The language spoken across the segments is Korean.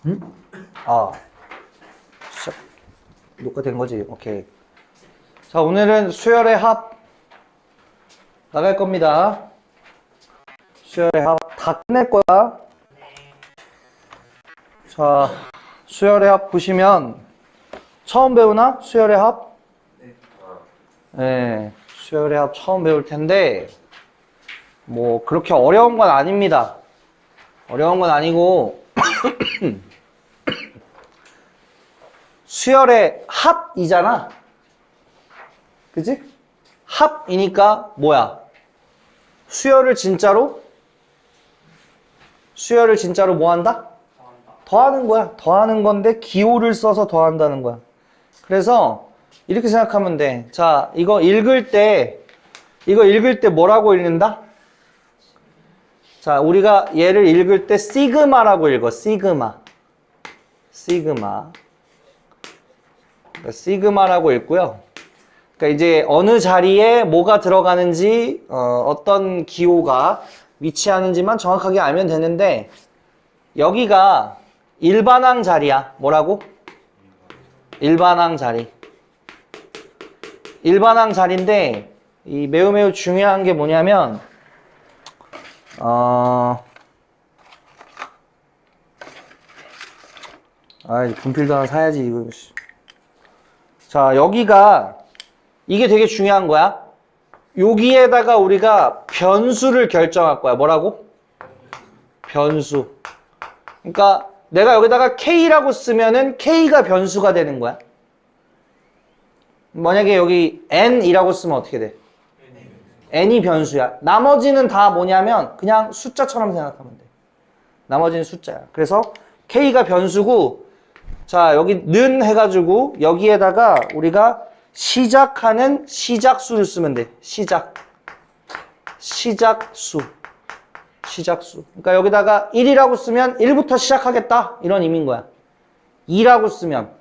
응? 아, 시작. 녹화된 거지? 오케이. 자, 오늘은 수열의 합 나갈 겁니다. 수열의 합 다 끝낼 거야. 자, 수열의 합 보시면 처음 배우나? 수열의 합? 네, 수열의 합 처음 배울 텐데 뭐 그렇게 어려운 건 아닙니다. 어려운 건 아니고 수열의 합이잖아. 그치? 합이니까 뭐야? 수열을 진짜로 뭐 한다? 더하는 거야. 더하는 건데 기호를 써서 더한다는 거야. 그래서 이렇게 생각하면 돼. 자, 이거 읽을 때 뭐라고 읽는다? 자, 우리가 얘를 읽을 때 시그마라고 읽어. 시그마. 그러니까 시그마라고 읽고요. 그러니까 이제 어느 자리에 뭐가 들어가는지 어떤 기호가 위치하는지만 정확하게 알면 되는데 여기가 일반항 자리야. 뭐라고? 일반항 자리. 일반항 자리인데 이 매우 중요한 게 뭐냐면 분필도 하나 사야지 이거. 자, 여기가 이게 되게 중요한 거야. 여기에다가 우리가 변수를 결정할 거야. 뭐라고? 변수. 그러니까 내가 여기다가 K라고 쓰면은 K가 변수가 되는 거야. 만약에 여기 N이라고 쓰면 어떻게 돼? N이 변수야. 나머지는 다 뭐냐면 그냥 숫자처럼 생각하면 돼. 나머지는 숫자야. 그래서 K가 변수고, 자, 여기 는 해가지고 여기에다가 우리가 시작하는 시작수를 쓰면 돼. 시작수. 그러니까 여기다가 1이라고 쓰면 1부터 시작하겠다. 이런 의미인 거야. 2라고 쓰면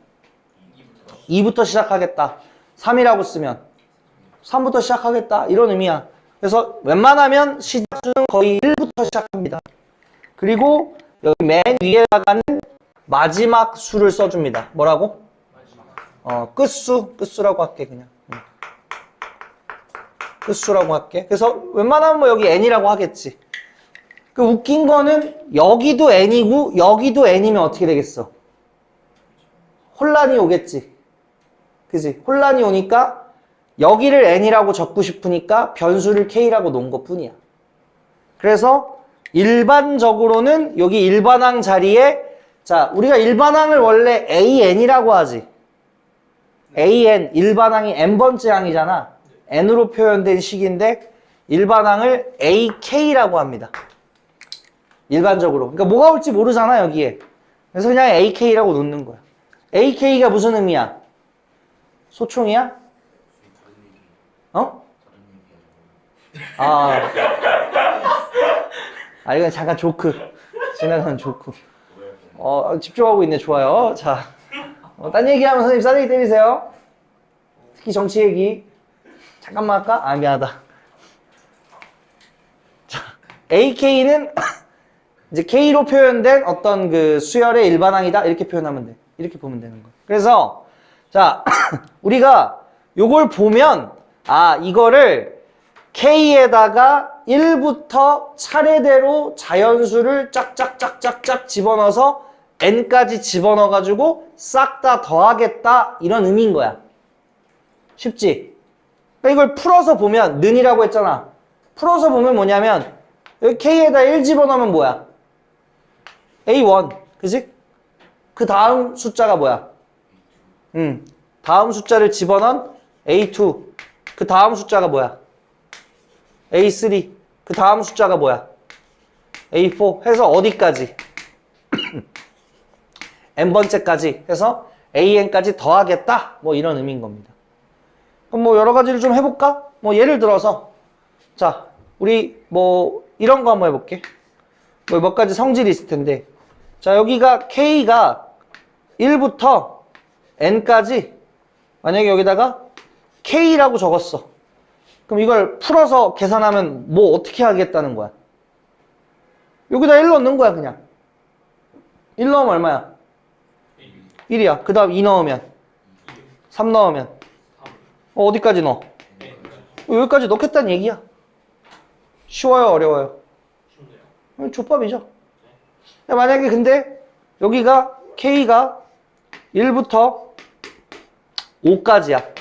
2부터 시작하겠다. 3이라고 쓰면 3부터 시작하겠다. 이런 의미야. 그래서 웬만하면 시작수는 거의 1부터 시작합니다. 그리고 여기 맨 위에다가는 마지막 수를 써줍니다. 뭐라고? 끝수라고 할게, 그냥. 끝수라고 할게. 그래서 웬만하면 뭐 여기 n이라고 하겠지. 그 웃긴 거는 여기도 n이고 여기도 n이면 어떻게 되겠어? 혼란이 오겠지. 그지? 혼란이 오니까 여기를 n이라고 적고 싶으니까 변수를 k라고 놓은 것 뿐이야. 그래서 일반적으로는 여기 일반항 자리에, 자, 우리가 일반항을 원래 an이라고 하지. an, 일반항이 n번째 항이잖아. n으로 표현된 식인데 일반항을 ak라고 합니다. 일반적으로. 그러니까 뭐가 올지 모르잖아, 여기에. 그래서 그냥 ak라고 놓는 거야. ak가 무슨 의미야? 소총이야? 이건 잠깐 조크. 지나가는 조크. 집중하고 있네. 좋아요. 자, 딴 얘기하면 선생님 싸대기 때리세요. 특히 정치 얘기. 잠깐만 할까? 미안하다. 자, AK는 이제 K로 표현된 어떤 그 수열의 일반항이다. 이렇게 표현하면 돼. 이렇게 보면 되는 거야. 그래서, 자, 우리가 요걸 보면, 이거를 K에다가 1부터 차례대로 자연수를 짝짝짝짝짝 집어넣어서 N까지 집어넣어가지고 싹 다 더하겠다. 이런 의미인 거야. 쉽지? 그러니까 이걸 풀어서 보면, 는이라고 했잖아. 풀어서 보면 뭐냐면, 여기 K에다 1 집어넣으면 뭐야? A1. 그치? 그 다음 숫자가 뭐야? 다음 숫자를 집어넣은 A2. 그 다음 숫자가 뭐야? A3. 그 다음 숫자가 뭐야? A4. 해서 어디까지? n번째까지 해서 an까지 더하겠다. 뭐 이런 의미인 겁니다. 그럼 뭐 여러 가지를 좀 해볼까? 뭐 예를 들어서, 자, 우리 뭐 이런 거 한번 해볼게. 뭐 몇 가지 성질이 있을 텐데, 자, 여기가 K가 1부터 N까지 만약에 여기다가 K라고 적었어. 그럼 이걸 풀어서 계산하면 뭐 어떻게 하겠다는 거야? 여기다 1 넣는 거야, 그냥. 1 넣으면 얼마야? 1이야. 그 다음 2 넣으면 3 넣으면 어디까지 넣어? 여기까지 넣겠다는 얘기야. 쉬워요, 어려워요? 족밥이죠. 만약에 근데 여기가 K가 1부터 5까지야.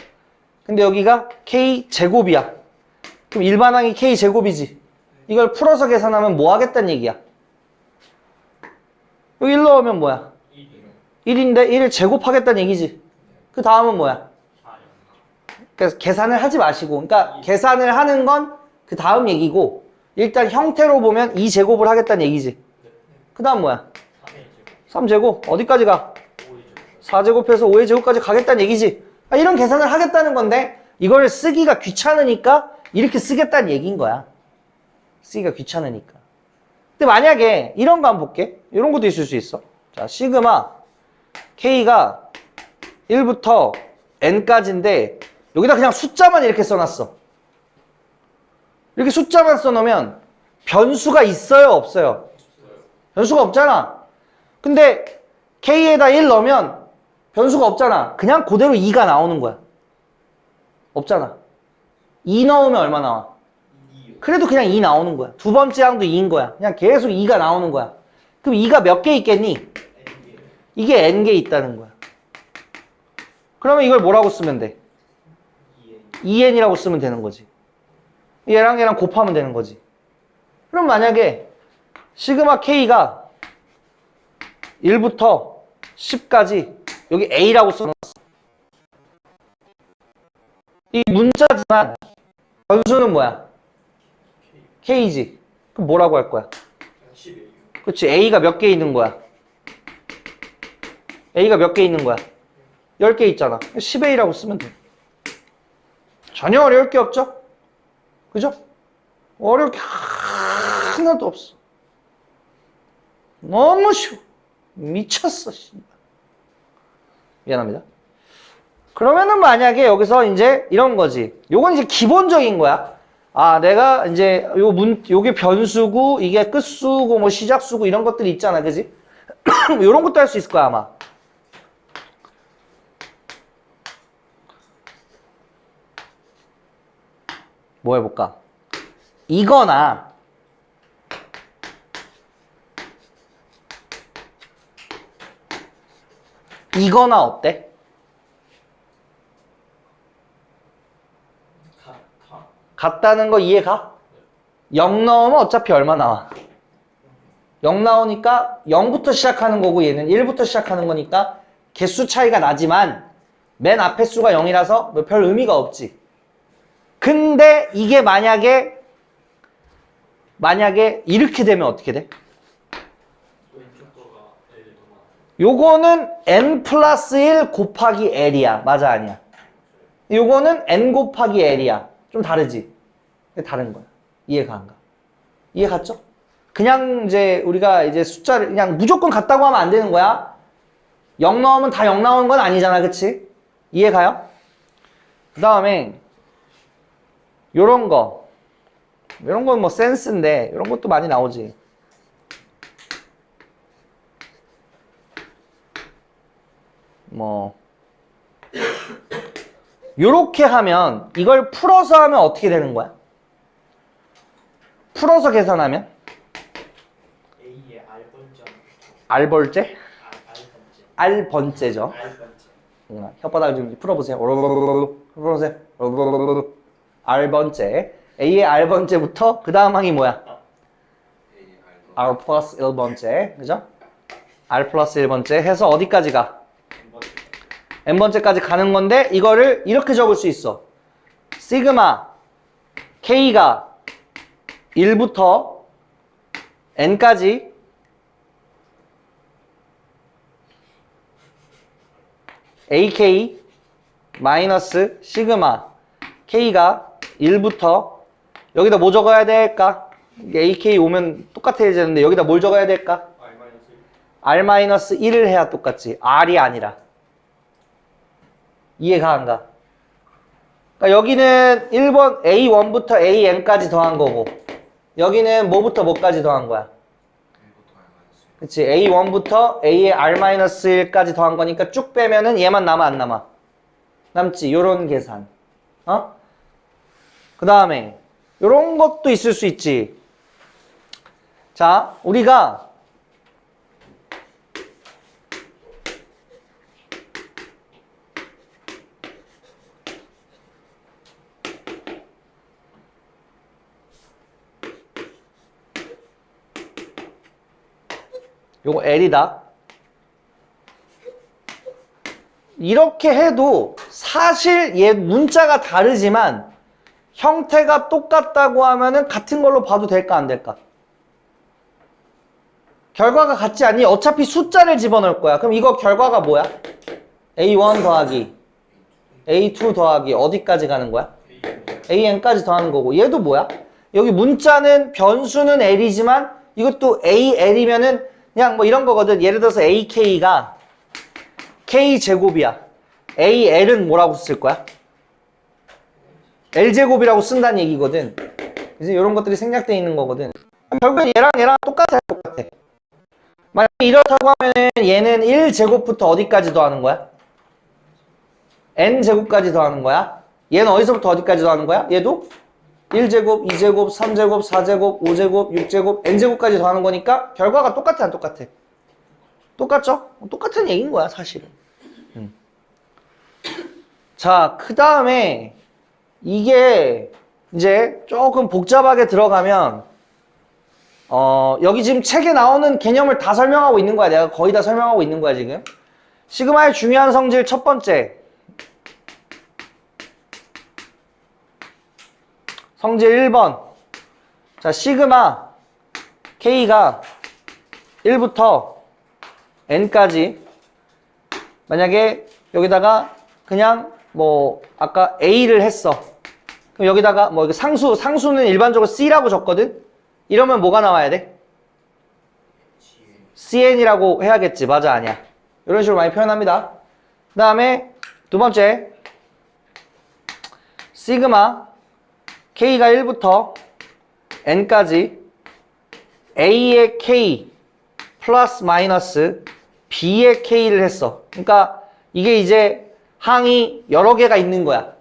근데 여기가 K 제곱이야. 그럼 일반항이 K 제곱이지. 이걸 풀어서 계산하면 뭐 하겠다는 얘기야? 여기 1 넣으면 뭐야? 1인데 1을 제곱하겠다는 얘기지. 그 다음은 뭐야? 그래서 계산을 하지 마시고, 그러니까 계산을 하는 건 그 다음 얘기고, 일단 형태로 보면 2제곱을 하겠다는 얘기지. 그 다음 뭐야? 3제곱. 어디까지 가? 4제곱해서 5의 제곱까지 가겠다는 얘기지. 이런 계산을 하겠다는 건데 이걸 쓰기가 귀찮으니까 이렇게 쓰겠다는 얘기인 거야. 쓰기가 귀찮으니까. 근데 만약에 이런 거 한번 볼게. 이런 것도 있을 수 있어. 자, 시그마 K가 1부터 N까지인데 여기다 그냥 숫자만 이렇게 써놨어. 이렇게 숫자만 써놓으면 변수가 있어요, 없어요? 변수가 없잖아. 근데 K에다 1 넣으면 변수가 없잖아. 그냥 그대로 2가 나오는 거야. 없잖아. 2 넣으면 얼마 나와? 그래도 그냥 2 나오는 거야. 두 번째 항도 2인 거야. 그냥 계속 2가 나오는 거야. 그럼 2가 몇 개 있겠니? 이게 N개 있다는 거야. 그러면 이걸 뭐라고 쓰면 돼? 2N이라고 쓰면 되는 거지. 얘랑 얘랑 곱하면 되는 거지. 그럼 만약에 시그마 K가 1부터 10까지 여기 A라고 써놨어. 이 문자지만 변수는 뭐야? K지. 그럼 뭐라고 할 거야? 그렇지. A가 몇 개 있는 거야? A가 몇 개 있는 거야? 10개 있잖아. 10A라고 쓰면 돼. 전혀 어려울 게 없죠? 그죠? 어려울 게 하나도 없어. 너무 쉬워. 미쳤어. 미안합니다. 그러면은 만약에 여기서 이제 이런 거지. 요건 이제 기본적인 거야. 아, 내가 이제 요게 변수고, 이게 끝수고, 뭐 시작수고 이런 것들이 있잖아. 그지? 요런 것도 할 수 있을 거야, 아마. 뭐 해볼까? 이거나 이거나 어때? 같다는 거 이해가? 0 넣으면 어차피 얼마 나와? 0 나오니까 0부터 시작하는 거고 얘는 1부터 시작하는 거니까 개수 차이가 나지만 맨 앞에 수가 0이라서 별 의미가 없지. 근데 이게 만약에 이렇게 되면 어떻게 돼? 요거는 n 플러스 1 곱하기 l이야. 맞아, 아니야? 요거는 n 곱하기 l이야. 좀 다르지? 다른 거야. 이해가 안 가? 이해 갔죠? 그냥 이제 우리가 이제 숫자를 그냥 무조건 같다고 하면 안 되는 거야. 0 넣으면 다 0 나오는 건 아니잖아. 그치? 이해 가요? 그 다음에 요런 거. 요런 건 뭐 센스인데 요런 것도 많이 나오지. 뭐 요렇게 하면 이걸 풀어서 하면 어떻게 되는 거야? 풀어서 계산하면 A의 R번째 R번째? R번째죠. 혓바닥을 좀 풀어보세요. 풀어보세요. R번째. A의 R번째부터 그 다음 항이 뭐야? R 플러스 1번째. 그죠? R 플러스 1번째 해서 어디까지 가? n번째까지 가는 건데 이거를 이렇게 적을 수 있어. 시그마 K가 1부터 n까지 AK 마이너스 시그마 K가 1부터 여기다 뭐 적어야 될까? AK 오면 똑같아지는데 여기다 뭘 적어야 될까? R-1을 해야 똑같지. R이 아니라. 이해가 안 가? 그러니까 여기는 1번 A1부터 AN까지 더한 거고 여기는 뭐부터 뭐까지 더한 거야? 그치? A1부터 A의 R-1까지 더한 거니까 쭉 빼면은 얘만 남아, 안 남아? 남지. 요런 계산. 어? 그 다음에 요런 것도 있을 수 있지. 자, 우리가 요거 L이다. 이렇게 해도 사실 얘 문자가 다르지만 형태가 똑같다고 하면은 같은 걸로 봐도 될까 안 될까? 결과가 같지 않니? 어차피 숫자를 집어넣을 거야. 그럼 이거 결과가 뭐야? A1 더하기 A2 더하기 어디까지 가는 거야? AN까지 더하는 거고 얘도 뭐야? 여기 문자는 변수는 L이지만 이것도 AL이면은 그냥 뭐 이런 거거든. 예를 들어서 AK가 K제곱이야. AL은 뭐라고 쓸 거야? L제곱이라고 쓴다는 얘기거든. 그래서 이런 것들이 생략되어 있는 거거든. 결국엔 얘랑 똑같아. 만약에 이렇다고 하면은 얘는 1제곱부터 어디까지 더하는 거야? N제곱까지 더하는 거야? 얘는 어디서부터 어디까지 더하는 거야? 얘도 1제곱, 2제곱, 3제곱, 4제곱, 5제곱, 6제곱, N제곱까지 더하는 거니까 결과가 똑같아 안 똑같아? 똑같죠? 똑같은 얘기인 거야 사실은. 자, 그 다음에 이게 이제 조금 복잡하게 들어가면 여기 지금 책에 나오는 개념을 다 설명하고 있는 거야. 내가 거의 다 설명하고 있는 거야 지금. 시그마의 중요한 성질 첫 번째 성질 1번. 자, 시그마 K가 1부터 N까지 만약에 여기다가 그냥 뭐 아까 A를 했어. 그럼 여기다가 뭐 상수는 일반적으로 C라고 적거든. 이러면 뭐가 나와야 돼? CN이라고 해야겠지. 맞아 아니야? 이런 식으로 많이 표현합니다. 그 다음에 두 번째 시그마 K가 1부터 N까지 A의 K 플러스 마이너스 B의 K를 했어. 그러니까 이게 이제 항이 여러 개가 있는 거야.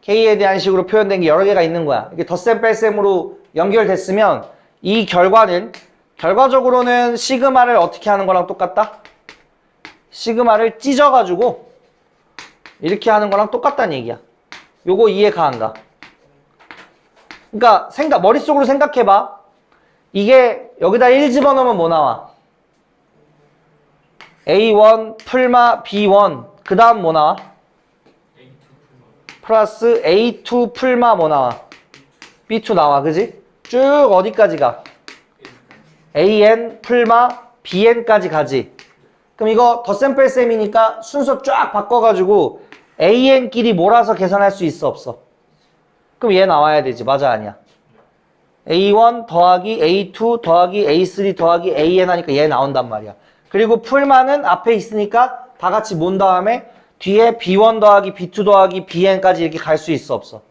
K에 대한 식으로 표현된 게 여러 개가 있는 거야. 이게 덧셈 뺄셈으로 연결됐으면 이 결과는 결과적으로는 시그마를 어떻게 하는 거랑 똑같다? 시그마를 찢어가지고 이렇게 하는 거랑 똑같다는 얘기야. 요거 이해가 안 가? 그러니까 머릿속으로 생각해봐. 이게 여기다 1 집어넣으면 뭐 나와? A1 풀마 B1 그 다음 뭐 나와? 플러스 A2 풀마 뭐 나와? B2 나와. 그지? 쭉 어디까지 가? AN 풀마 BN까지 가지. 그럼 이거 덧셈 뺄셈이니까 순서 쫙 바꿔가지고 AN끼리 몰아서 계산할 수 있어 없어? 그럼 얘 나와야 되지. 맞아 아니야? A1 더하기 A2 더하기 A3 더하기 AN 하니까 얘 나온단 말이야. 그리고 풀마는 앞에 있으니까 다 같이 몬 다음에 뒤에 B1 더하기 B2 더하기 BN까지 이렇게 갈 수 있어 없어?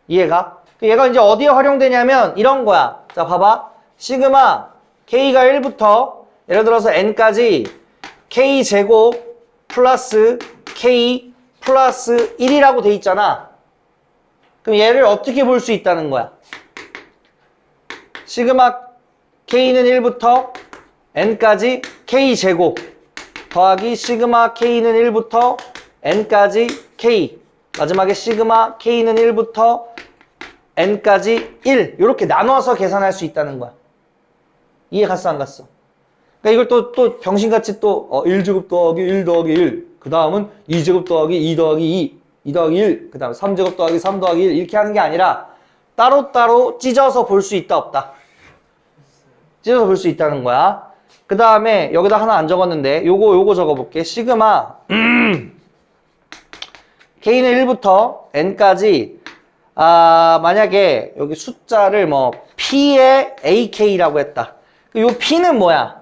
이해가? 얘가 이제 어디에 활용되냐면 이런 거야. 자 봐봐. 시그마 K가 1부터 예를 들어서 N까지 K제곱 플러스 K 플러스 1이라고 돼 있잖아. 그럼 얘를 어떻게 볼 수 있다는 거야? 시그마 K는 1부터 N까지 K제곱 더하기 시그마 K는 1부터 N까지 K 마지막에 시그마 K는 1부터 N까지 1 이렇게 나눠서 계산할 수 있다는 거야. 이해 갔어 안 갔어? 그러니까 이걸 또 병신같이 또 1제곱 더하기 1 더하기 1 그 다음은 2제곱 더하기 2 더하기 2 더하기 1 그 다음 3제곱 더하기 3 더하기 1 이렇게 하는 게 아니라 따로따로 찢어서 볼 수 있다 없다? 찢어서 볼 수 있다는 거야. 그 다음에 여기다 하나 안 적었는데 요거 적어볼게. 시그마 K는 1부터 N까지 만약에 여기 숫자를 뭐 P의 AK라고 했다. 요 P는 뭐야?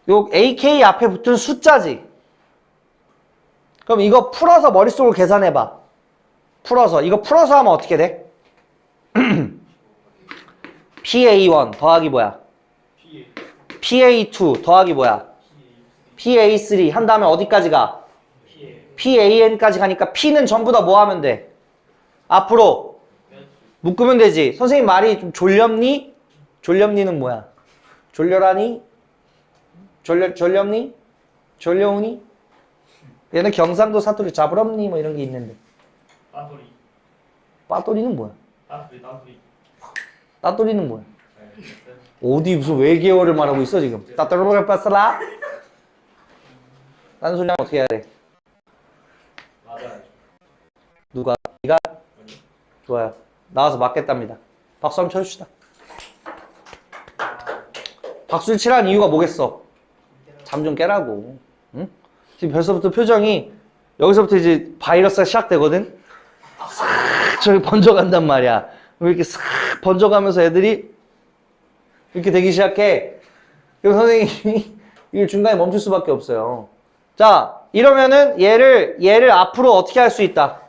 요 AK 앞에 붙은 숫자지. 그럼 이거 풀어서 머릿속으로 계산해봐. 이거 풀어서 하면 어떻게 돼? PA1 더하기 뭐야? PA2 더하기 뭐야? PA3 한 다음에 어디까지 가? PAN까지 가니까 P는 전부 다 뭐 하면 돼? 앞으로 묶으면 되지. 선생님 말이 좀 졸렵니? 졸렵니는 뭐야? 졸려라니? 졸렵니? 졸려오니? 얘는 경상도 사투리 잡으럽니? 뭐 이런 게 있는데. 따돌이. 빠또리는 뭐야? 따돌이. 따또리는 뭐야? 어디 무슨 외계어를 말하고 있어 지금? 따또리를 빠싸라? 딴 소리 하면 어떻게 해야 돼? 맞아요. 누가? 네가? 좋아요. 나와서 맞겠답니다. 박수 한번 쳐줍시다. 박수를 치라는 이유가 뭐겠어? 잠 좀 깨라고. 응? 지금 벌써부터 표정이 여기서부터 이제 바이러스가 시작되거든? 싹 저기 번져간단 말이야. 이렇게 싹 번져가면서 애들이 이렇게 되기 시작해. 그럼 선생님이 이걸 중간에 멈출 수밖에 없어요. 자, 이러면은 얘를 앞으로 어떻게 할 수 있다?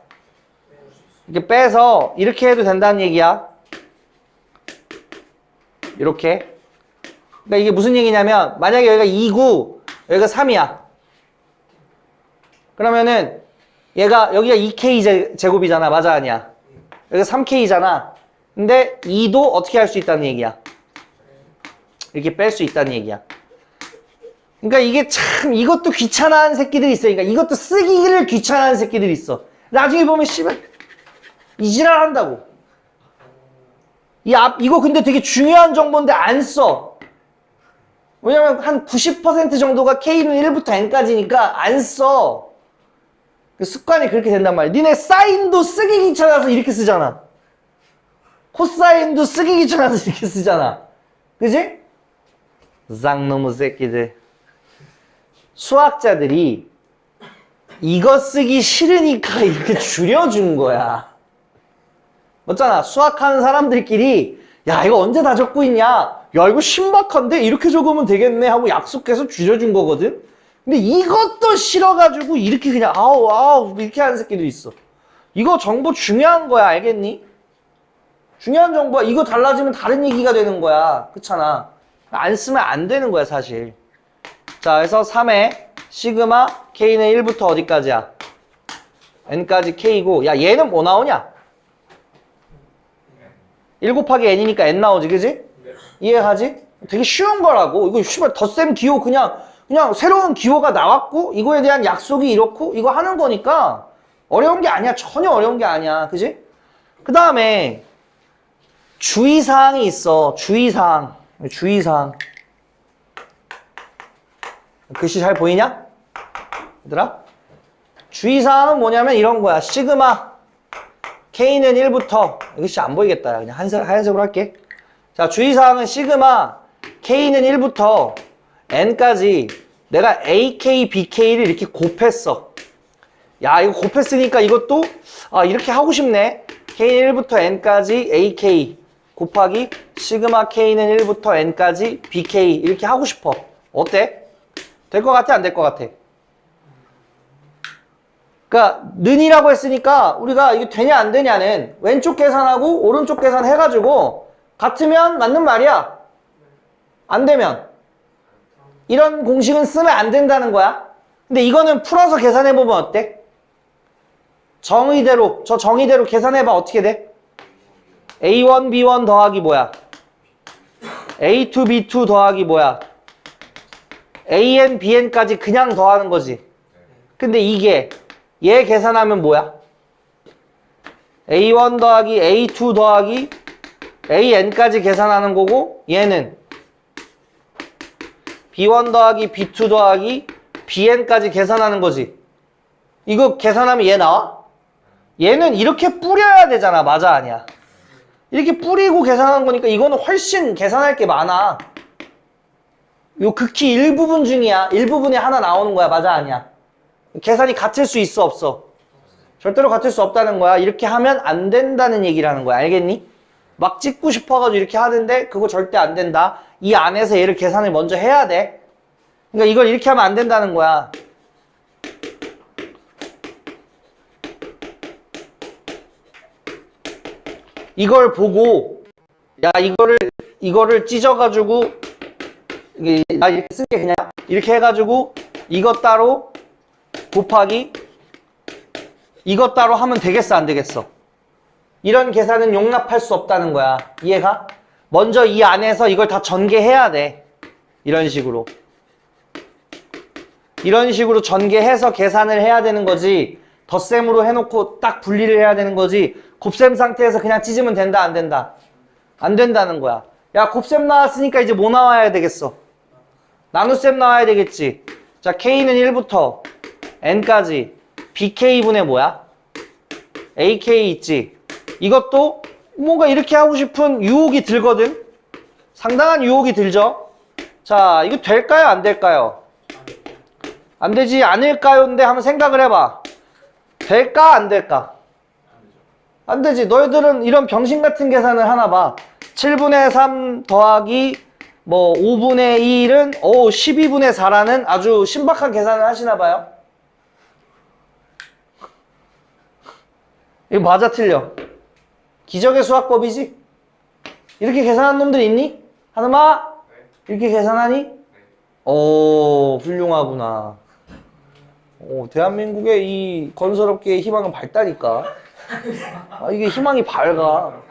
이렇게 빼서 이렇게 해도 된다는 얘기야. 이렇게. 그러니까 이게 무슨 얘기냐면 만약에 여기가 2고 여기가 3이야. 그러면은 얘가 여기가 2K 제곱이잖아. 맞아 아니야? 여기가 3K잖아. 근데 2도 어떻게 할 수 있다는 얘기야. 이렇게 뺄 수 있다는 얘기야. 그러니까 이게 참 이것도 귀찮아하는 새끼들이 있어. 그러니까 이것도 쓰기를 귀찮아하는 새끼들이 있어. 나중에 보면 씨발 이 지랄 한다고. 이거 근데 되게 중요한 정보인데 안 써. 왜냐면 한 90% 정도가 K는 1부터 N까지니까 안 써. 그 습관이 그렇게 된단 말이야. 니네 사인도 쓰기 귀찮아서 이렇게 쓰잖아. 코사인도 쓰기 귀찮아서 이렇게 쓰잖아. 그지? 쌍놈의 새끼들. 수학자들이 이거 쓰기 싫으니까 이렇게 줄여준 거야. 맞잖아. 수학하는 사람들끼리 야 이거 언제 다 적고 있냐? 야 이거 신박한데? 이렇게 적으면 되겠네 하고 약속해서 줄여준 거거든? 근데 이것도 싫어가지고 이렇게 그냥 아우 이렇게 하는 새끼도 있어. 이거 정보 중요한 거야. 알겠니? 중요한 정보야. 이거 달라지면 다른 얘기가 되는 거야. 그렇잖아. 안 쓰면 안 되는 거야 사실. 자 그래서 3에 시그마 K는 1부터 어디까지야? N까지 K고 야 얘는 뭐 나오냐? 1 곱하기 N이니까 N 나오지 그지? 이해하지? 되게 쉬운 거라고. 이거 씨발 덧셈 기호 그냥 새로운 기호가 나왔고 이거에 대한 약속이 이렇고 이거 하는 거니까 어려운 게 아니야. 전혀 어려운 게 아니야. 그지? 그 다음에 주의사항이 있어. 주의사항. 글씨 잘 보이냐? 얘들아? 주의사항은 뭐냐면 이런 거야. 시그마 K는 1부터 글씨 안 보이겠다. 그냥 하얀색으로 할게. 자, 주의사항은 시그마 K는 1부터 N까지 내가 AK, BK를 이렇게 곱했어. 야, 이거 곱했으니까 이것도 이렇게 하고 싶네. K는 1부터 N까지 AK 곱하기 시그마 K는 1부터 N까지 BK 이렇게 하고 싶어. 어때? 될 것 같아? 안 될 것 같아? 그러니까 는이라고 했으니까 우리가 이게 되냐 안 되냐는 왼쪽 계산하고 오른쪽 계산 해가지고 같으면 맞는 말이야. 안 되면 이런 공식은 쓰면 안 된다는 거야. 근데 이거는 풀어서 계산해보면 어때? 정의대로 저 정의대로 계산해봐. 어떻게 돼? A1, B1 더하기 뭐야? A2, B2 더하기 뭐야? AN, BN까지 그냥 더하는 거지. 근데 이게 얘 계산하면 뭐야? A1 더하기 A2 더하기 AN까지 계산하는 거고 얘는 B1 더하기 B2 더하기 BN까지 계산하는 거지. 이거 계산하면 얘 나와? 얘는 이렇게 뿌려야 되잖아. 맞아 아니야? 이렇게 뿌리고 계산하는 거니까 이거는 훨씬 계산할 게 많아. 요 극히 일부분 중이야. 일부분에 하나 나오는 거야. 맞아 아니야? 계산이 같을 수 있어 없어? 절대로 같을 수 없다는 거야. 이렇게 하면 안 된다는 얘기라는 거야. 알겠니? 막 찍고 싶어가지고 이렇게 하는데 그거 절대 안 된다. 이 안에서 얘를 계산을 먼저 해야 돼. 그러니까 이걸 이렇게 하면 안 된다는 거야. 이걸 보고 야 이거를 찢어가지고 나 이렇게 쓸게 그냥. 이렇게 해가지고 이것 따로 곱하기 이것 따로 하면 되겠어 안 되겠어? 이런 계산은 용납할 수 없다는 거야. 이해가? 먼저 이 안에서 이걸 다 전개해야 돼. 이런 식으로. 이런 식으로 전개해서 계산을 해야 되는 거지. 덧셈으로 해놓고 딱 분리를 해야 되는 거지. 곱셈 상태에서 그냥 찢으면 된다 안 된다? 안 된다는 거야. 야, 곱셈 나왔으니까 이제 뭐 나와야 되겠어? 나눗셈 나와야 되겠지. 자, K는 1부터 N까지 BK분의 뭐야? AK 있지. 이것도 뭔가 이렇게 하고 싶은 유혹이 들거든. 상당한 유혹이 들죠. 자, 이거 될까요 안 될까요? 안 되지 않을까요인데 한번 생각을 해봐. 될까 안 될까? 안 되지. 너희들은 이런 병신 같은 계산을 하나 봐. 7분의 3 더하기 뭐 5분의 1은 12분의 4라는 아주 신박한 계산을 하시나 봐요. 이거 맞아 틀려? 기적의 수학법이지? 이렇게 계산한 놈들 있니? 하늘아? 이렇게 계산하니? 오, 훌륭하구나. 대한민국의 이 건설업계의 희망은 밝다니까. 이게 희망이 밝아.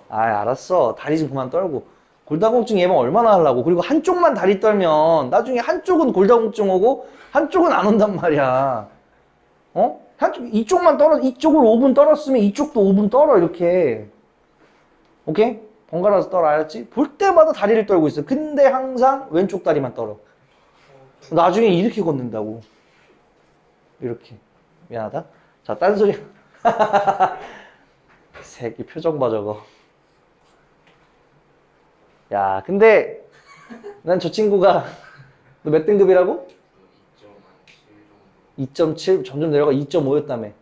알았어. 다리 좀 그만 떨고. 골다공증 예방 얼마나 하려고. 그리고 한쪽만 다리 떨면 나중에 한쪽은 골다공증 오고 한쪽은 안 온단 말이야. 이쪽만 이쪽으로 5분 떨었으면 이쪽도 5분 떨어, 이렇게. 오케이? 번갈아서 떨어, 알았지? 볼 때마다 다리를 떨고 있어. 근데 항상 왼쪽 다리만 떨어. 나중에 이렇게 걷는다고. 이렇게. 미안하다. 자, 딴소리. 새끼 표정 봐, 저거. 야, 근데 난 저 친구가 너 몇 등급이라고? 2.7 점점 내려가 2.5였다며.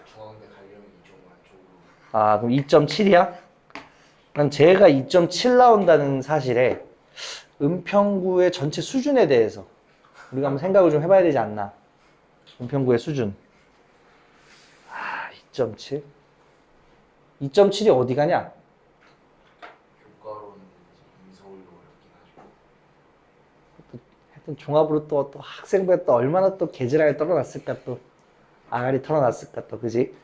중앙대 가려면 2.5 쪽으로. 아, 그럼 2.7이야? 난 쟤가 2.7 나온다는 사실에 은평구의 전체 수준에 대해서 우리가 한번 생각을 좀 해봐야 되지 않나. 은평구의 수준. 2.7? 2.7이 어디 가냐? 교과로는 인서울도 어렵긴 하죠. 하여튼 종합으로 또 학생부에 또 얼마나 또 개지랄 떨어놨을까, 또 아가리 털어놨을까, 또 그지?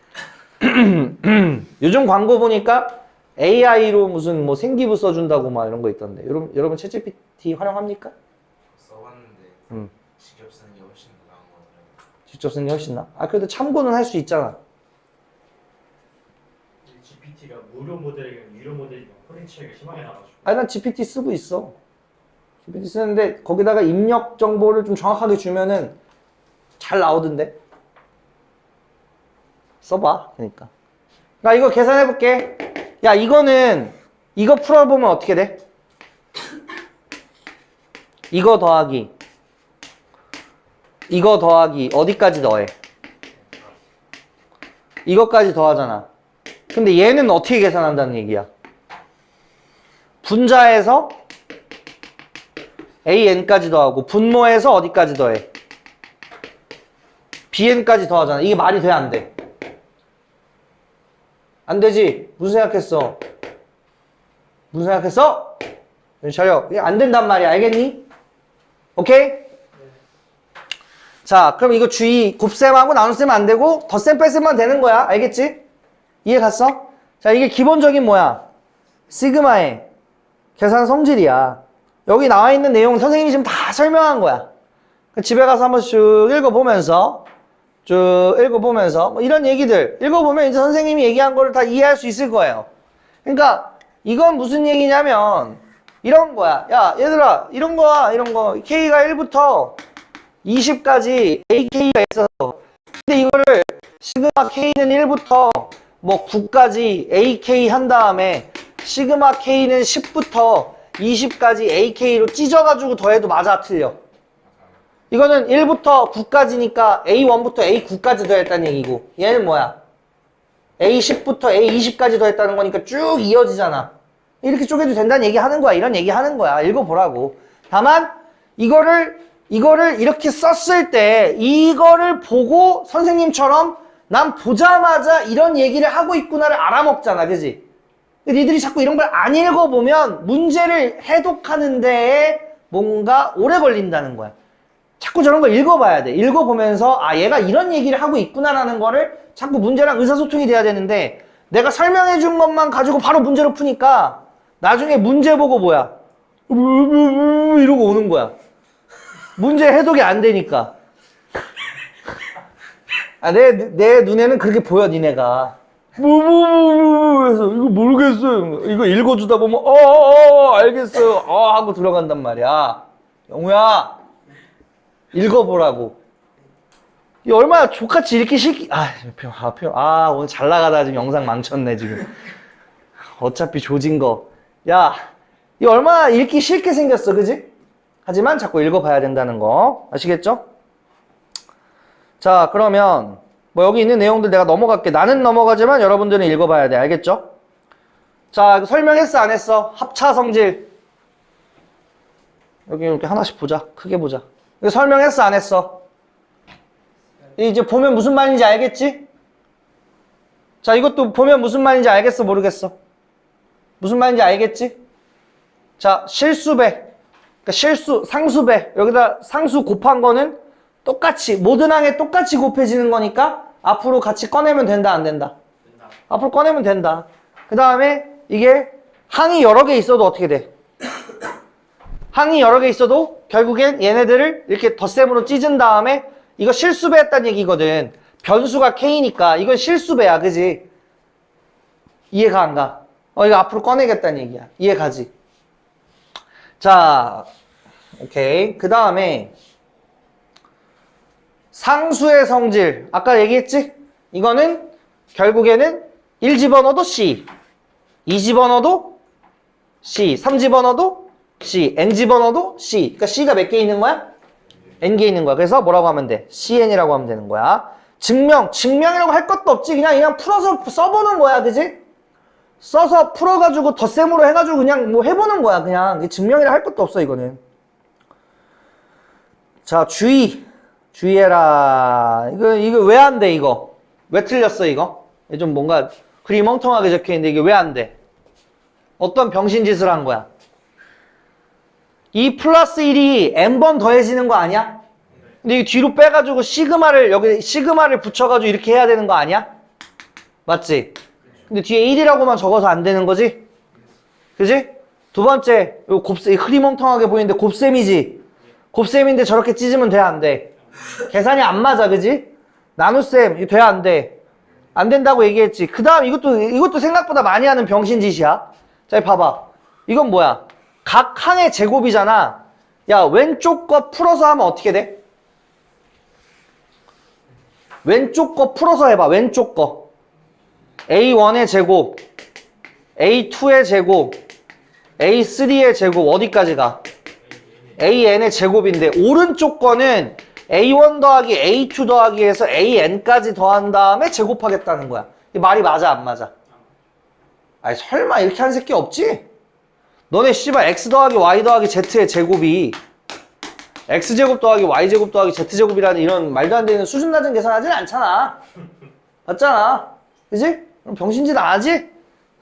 요즘 광고 보니까 AI로 무슨 뭐 생기부 써준다고 막 이런 거 있던데. 여러분 챗GPT 활용합니까? 써봤는데 직접 쓰는 게 훨씬 더 나은 것 같아요. 직접 쓰는 게 훨씬 나? 그래도 참고는 할 수 있잖아. GPT가 무료 모델이랑 유료 모델이 코딩 차이가 심하게 나가지고. 난 GPT 쓰고 있어. GPT 쓰는데 거기다가 입력 정보를 좀 정확하게 주면은 잘 나오던데. 써봐. 그러니까. 나 이거 계산해볼게. 야, 이거 풀어보면 어떻게 돼? 이거 더하기 어디까지 더해? 이거까지 더하잖아. 근데 얘는 어떻게 계산한다는 얘기야? 분자에서 AN까지 더하고 분모에서 어디까지 더해? BN까지 더하잖아. 이게 말이 돼, 안 돼? 안 되지? 무슨 생각했어? 무슨 생각했어? 차려. 이게 안 된단 말이야. 알겠니? 오케이? 자, 그럼 이거 주의. 곱셈하고 나눗셈은 안 되고 덧셈 뺄셈만 되는 거야. 알겠지? 이해 갔어? 자, 이게 기본적인 뭐야? 시그마의 계산 성질이야. 여기 나와 있는 내용 선생님이 지금 다 설명한 거야. 집에 가서 한번 쭉 읽어보면서 뭐 이런 얘기들 읽어보면 이제 선생님이 얘기한 거를 다 이해할 수 있을 거예요. 그러니까 이건 무슨 얘기냐면 이런 거야. 야, 얘들아, 이런 거 K가 1부터 20까지 AK가 있어서 근데 이거를 시그마 K는 1부터 뭐 9까지 AK 한 다음에 시그마 K는 10부터 20까지 AK로 찢어가지고 더해도 맞아 틀려? 이거는 1부터 9까지니까 A1부터 A9까지 더했다는 얘기고 얘는 뭐야? A10부터 A20까지 더했다는 거니까 쭉 이어지잖아. 이렇게 쪼개도 된다는 얘기 하는 거야. 이런 얘기 하는 거야. 읽어보라고. 다만 이거를 이렇게 썼을 때 이거를 보고 선생님처럼 난 보자마자 이런 얘기를 하고 있구나를 알아먹잖아. 그지? 니들이 자꾸 이런 걸 안 읽어보면 문제를 해독하는 데에 뭔가 오래 걸린다는 거야. 자꾸 저런 걸 읽어봐야 돼. 읽어보면서 아 얘가 이런 얘기를 하고 있구나라는 거를 자꾸 문제랑 의사소통이 돼야 되는데 내가 설명해 준 것만 가지고 바로 문제로 푸니까 나중에 문제 보고 뭐야 이러고 오는 거야. 문제 해독이 안 되니까. 아, 내 눈에는 그렇게 보여, 니네가. 그래서 이거 모르겠어요. 이거 읽어주다 보면 알겠어요. 하고 들어간단 말이야. 영우야, 읽어보라고. 이 얼마나 족같이 읽기 싫기. 오늘 잘 나가다 지금 영상 망쳤네, 지금. 어차피 조진 거. 야, 이 얼마나 읽기 싫게 생겼어, 그지? 하지만 자꾸 읽어봐야 된다는 거. 아시겠죠? 자, 그러면 뭐 여기 있는 내용들 내가 넘어갈게. 나는 넘어가지만 여러분들은 읽어봐야 돼. 알겠죠? 자, 설명했어, 안 했어? 합차 성질. 여기 이렇게 하나씩 보자. 크게 보자. 이거 설명했어, 안 했어? 이제 보면 무슨 말인지 알겠지? 자, 이것도 보면 무슨 말인지 알겠어, 모르겠어? 무슨 말인지 알겠지? 자, 실수배. 그러니까 상수배. 여기다 상수 곱한 거는 똑같이, 모든 항에 똑같이 곱해지는 거니까 앞으로 같이 꺼내면 된다, 안 된다? 된다. 앞으로 꺼내면 된다. 그 다음에 이게 항이 여러 개 있어도 어떻게 돼? 항이 여러 개 있어도 결국엔 얘네들을 이렇게 덧셈으로 찢은 다음에 이거 실수배했다는 얘기거든. 변수가 K니까 이건 실수배야, 그지? 이해가 안 가? 이거 앞으로 꺼내겠다는 얘기야. 이해가지? 자, 오케이. 그 다음에 상수의 성질. 아까 얘기했지? 이거는 결국에는 1 집어넣어도 C, 2 집어넣어도 C, 3 집어넣어도 C, N 집어넣어도 C. 그러니까 C가 몇 개 있는 거야? N개 있는 거야. 그래서 뭐라고 하면 돼? CN이라고 하면 되는 거야. 증명이라고 할 것도 없지. 그냥 풀어서 써보는 거야. 그지? 써서 풀어가지고 덧셈으로 해가지고 그냥 뭐 해보는 거야. 그냥 증명이라 할 것도 없어, 이거는. 자, 주의해라. 이거 왜 안 돼, 이거? 왜 틀렸어, 이거? 좀 뭔가 글이 멍텅하게 적혀있는데 이게 왜 안 돼? 어떤 병신짓을 한 거야? 2 플러스 1이 n번 더해지는 거 아니야? 근데 이 뒤로 빼가지고 여기 시그마를 붙여가지고 이렇게 해야 되는 거 아니야? 맞지? 근데 뒤에 1이라고만 적어서 안 되는 거지? 그지? 두 번째, 요 흐리멍텅하게 보이는데 곱셈이지? 곱셈인데 저렇게 찢으면 돼, 안 돼? 계산이 안 맞아, 그지? 나눗셈, 이거 돼, 안 돼? 안 된다고 얘기했지. 그 다음 이것도 생각보다 많이 하는 병신짓이야. 자, 봐봐. 이건 뭐야? 각 항의 제곱이잖아. 야, 왼쪽 거 풀어서 하면 어떻게 돼? 왼쪽 거 풀어서 해봐. 왼쪽 거. A1의 제곱, A2의 제곱, A3의 제곱 어디까지 가? AN의 제곱인데 오른쪽 거는 A1 더하기 A2 더하기 해서 AN까지 더한 다음에 제곱하겠다는 거야. 이 말이 맞아, 안 맞아? 아니 설마 이렇게 한 새끼 없지? 너네 씨발 X 더하기 Y 더하기 Z의 제곱이 X제곱 더하기 Y제곱 더하기 Z제곱이라는 이런 말도 안 되는 수준 낮은 계산하진 않잖아. 맞잖아. 그지? 그럼 병신짓 안 하지?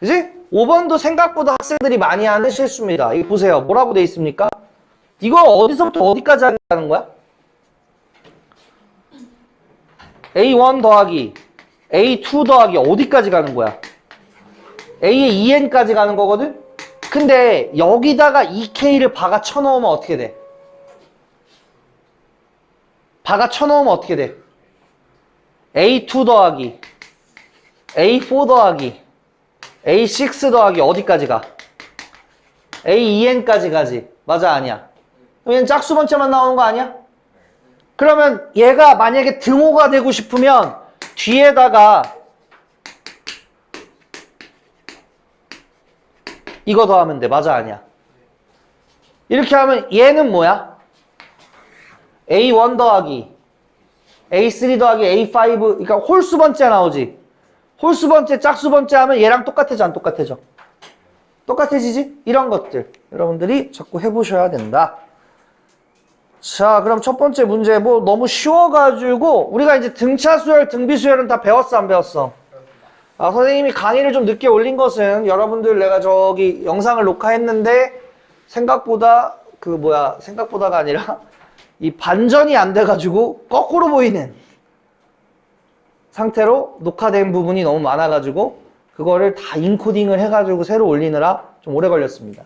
그지? 5번도 생각보다 학생들이 많이 하는 실수입니다. 이거 보세요. 뭐라고 돼 있습니까? 이거 어디서부터 어디까지 하는 거야? A1 더하기 A2 더하기 어디까지 가는 거야? A의 2n까지 가는 거거든? 근데 여기다가 2K를 박아 쳐넣으면 어떻게 돼? 박아 쳐넣으면 어떻게 돼? A2 더하기 A4 더하기 A6 더하기 어디까지 가? A2n까지 가지. 맞아, 아니야? 그럼 얘는 짝수 번째만 나오는 거 아니야? 그러면 얘가 만약에 등호가 되고 싶으면 뒤에다가 이거 더하면 돼. 맞아, 아니야? 이렇게 하면 얘는 뭐야? A1 더하기 A3 더하기 A5, 그러니까 홀수 번째 나오지? 홀수 번째, 짝수 번째 하면 얘랑 똑같아져, 안 똑같아져? 똑같아지지? 이런 것들 여러분들이 자꾸 해보셔야 된다. 자, 그럼 첫 번째 문제 뭐 너무 쉬워가지고 우리가 이제 등차 수열, 등비 수열은 다 배웠어, 안 배웠어? 아, 선생님이 강의를 좀 늦게 올린 것은 여러분들 내가 저기 영상을 녹화했는데 생각보다 그 뭐야 생각보다가 아니라 이 반전이 안 돼가지고 거꾸로 보이는 상태로 녹화된 부분이 너무 많아가지고 그거를 다 인코딩을 해가지고 새로 올리느라 좀 오래 걸렸습니다.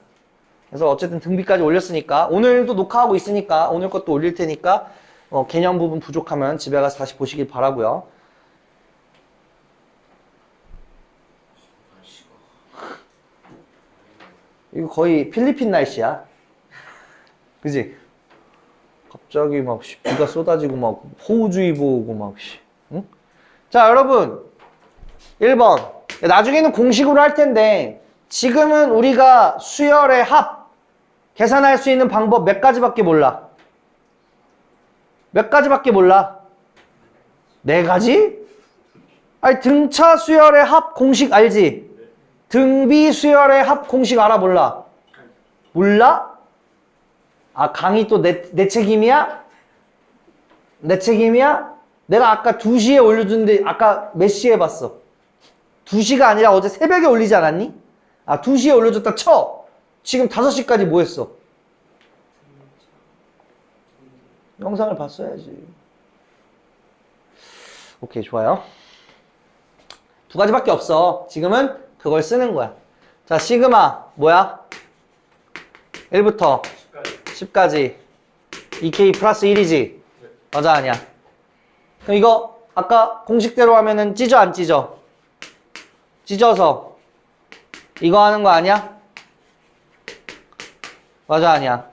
그래서 어쨌든 등비까지 올렸으니까 오늘도 녹화하고 있으니까 오늘 것도 올릴 테니까 개념 부분 부족하면 집에 가서 다시 보시길 바라고요. 이거 거의 필리핀 날씨야. 그지? 갑자기 막 비가 쏟아지고 막 호우주의보 오고 막 응? 자 여러분 1번 나중에는 공식으로 할 텐데 지금은 우리가 수열의 합 계산할 수 있는 방법 몇 가지밖에 몰라. 몇 가지밖에 몰라. 4가지? 아니 등차 수열의 합 공식 알지? 등비 수열의 합 공식 알아 몰라? 몰라? 아 강의 또 내 책임이야? 내 책임이야? 내가 아까 2시에 올려줬는데 아까 몇 시에 봤어? 2시가 아니라 어제 새벽에 올리지 않았니? 아 2시에 올려줬다 쳐! 지금 5시까지 뭐 했어? 영상을 봤어야지. 오케이 좋아요. 2가지밖에 없어. 지금은 그걸 쓰는 거야. 자 시그마 뭐야? 1부터 10까지 2K 플러스 1이지? 맞아 아니야? 그럼 이거 아까 공식대로 하면은 찢어 안 찢어? 찢어서 이거 하는 거 아니야? 맞아 아니야?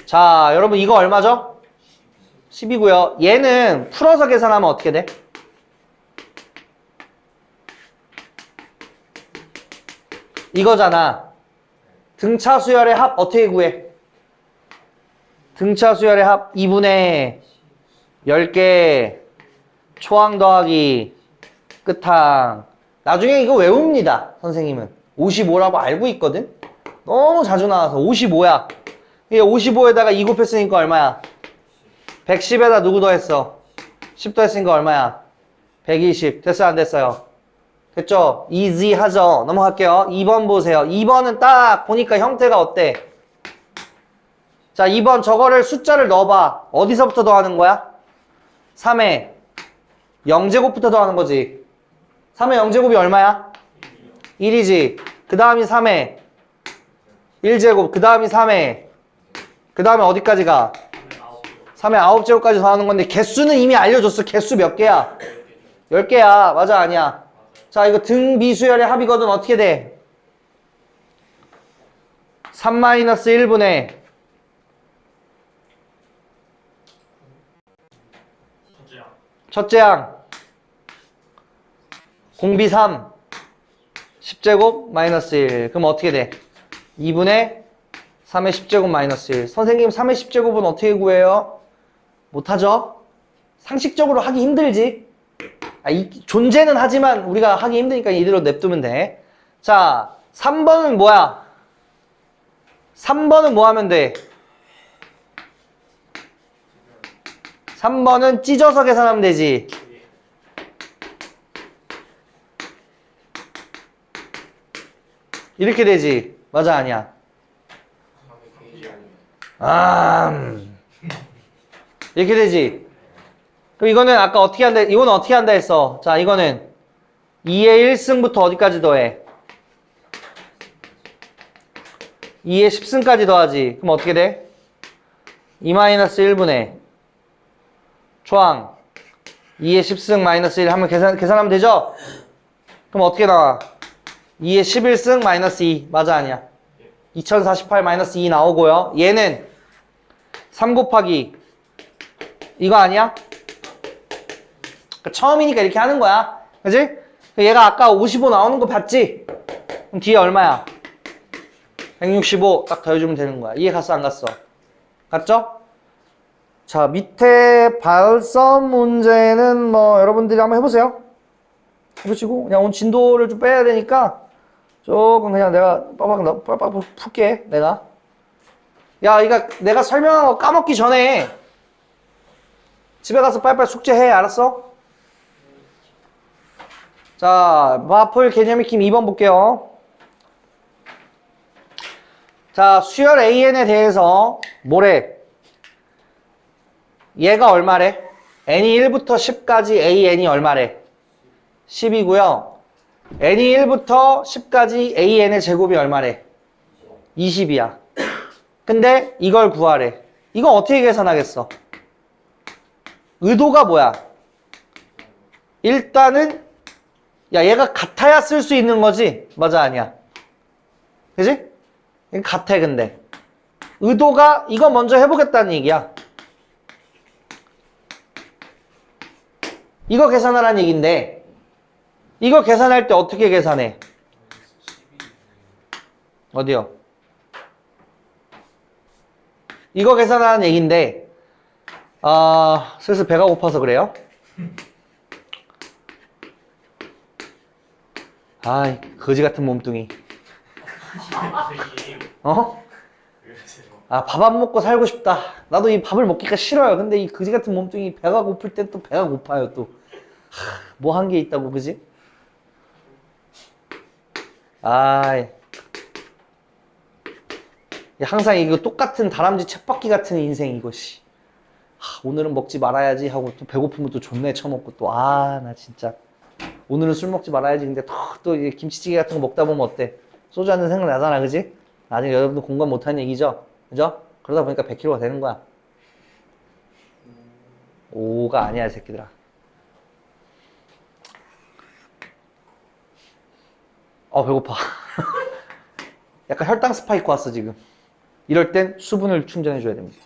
자 여러분 이거 얼마죠? 10이고요. 얘는 풀어서 계산하면 어떻게 돼? 이거잖아. 등차 수열의 합 어떻게 구해? 등차 수열의 합 2분의 10개 초항 더하기 끝항. 나중에 이거 외웁니다. 선생님은 55라고 알고 있거든. 너무 자주 나와서 55야. 이게 55에다가 2 곱했으니까 얼마야? 110에다 누구 더했어? 10 더했으니까 얼마야? 120. 됐어요 안 됐어요? 됐죠? easy 하죠. 넘어갈게요. 2번 보세요. 2번은 딱 보니까 형태가 어때? 자 2번 저거를 숫자를 넣어봐. 어디서부터 더하는 거야? 3에 0제곱부터 더하는 거지. 3의 0제곱이 얼마야? 1이지. 그 다음이 3에 1제곱. 그 다음이 3에. 그 다음에 어디까지 가? 3의 9제곱까지 더하는 건데 개수는 이미 알려줬어. 개수 몇 개야? 10개야. 맞아 아니야? 자 이거 등비수열의 합이거든. 어떻게 돼? 3-1분의 첫째 항 공비 3 10제곱 마이너스 1. 그럼 어떻게 돼? 2분의 3의 10제곱 마이너스 1. 선생님 3의 10제곱은 어떻게 구해요? 못하죠? 상식적으로 하기 힘들지? 존재는 하지만 우리가 하기 힘드니까 이대로 냅두면 돼. 자 3번은 뭐야? 3번은 뭐 하면 돼? 3번은 찢어서 계산하면 되지. 이렇게 되지. 맞아 아니야? 이렇게 되지. 그럼 이거는 아까 어떻게 한다? 이거는 어떻게 한다 했어? 자 이거는 2의 1승부터 어디까지 더해? 2의 10승까지 더하지. 그럼 어떻게 돼? 2-1분의 초항 2의 10승 마이너스 1 하면 계산하면 되죠? 그럼 어떻게 나와? 2의 11승 마이너스 2 맞아 아니야? 2048 마이너스 2 나오고요. 얘는 3 곱하기 이거 아니야? 처음이니까 이렇게 하는 거야. 그지? 얘가 아까 55 나오는 거 봤지? 그럼 뒤에 얼마야? 165 딱 더해주면 되는 거야. 이해 갔어 안 갔어? 갔죠? 자 밑에 발성 문제는 뭐 여러분들이 한번 해보세요. 해보시고 그냥 오늘 진도를 좀 빼야 되니까 조금 그냥 내가 빡빡 풀게 내가. 야 이거 내가 설명한 거 까먹기 전에 집에 가서 빨리빨리 숙제해. 알았어? 자 마플 개념 익힘 2번 볼게요. 자, 수열 AN에 대해서 뭐래? 얘가 얼마래? n이 1부터 10까지 AN이 얼마래? 10이고요. n이 1부터 10까지 AN의 제곱이 얼마래? 20이야. 근데 이걸 구하래. 이거 어떻게 계산하겠어? 의도가 뭐야? 일단은 야 얘가 같아야 쓸 수 있는 거지? 맞아 아니야? 그지? 같아 근데 의도가 이거 먼저 해보겠다는 얘기야. 이거 계산하라는 얘기인데 이거 계산할 때 어떻게 계산해? 어디요? 이거 계산하는 얘기인데 슬슬 배가 고파서 그래요? 아이 거지 같은 몸뚱이. 어? 아, 밥 안 먹고 살고 싶다. 나도 이 밥을 먹기가 싫어요. 근데 이 거지 같은 몸뚱이 배가 고플 땐 또 배가 고파요 또. 뭐 한 게 있다고 그지? 아이. 항상 이거 똑같은 다람쥐 쳇바퀴 같은 인생 이거 씨. 오늘은 먹지 말아야지 하고 또 배고프면 또 존내 처먹고 또 나 진짜 오늘은 술 먹지 말아야지. 근데 또 이제 김치찌개 같은 거 먹다 보면 어때? 소주 한 잔 생각나잖아 그지? 나중에 여러분들 공감 못하는 얘기죠? 그죠? 그러다 보니까 100kg가 되는 거야. 5가 아니야 이 새끼들아. 배고파. 약간 혈당 스파이크 왔어 지금. 이럴 땐 수분을 충전해 줘야 됩니다.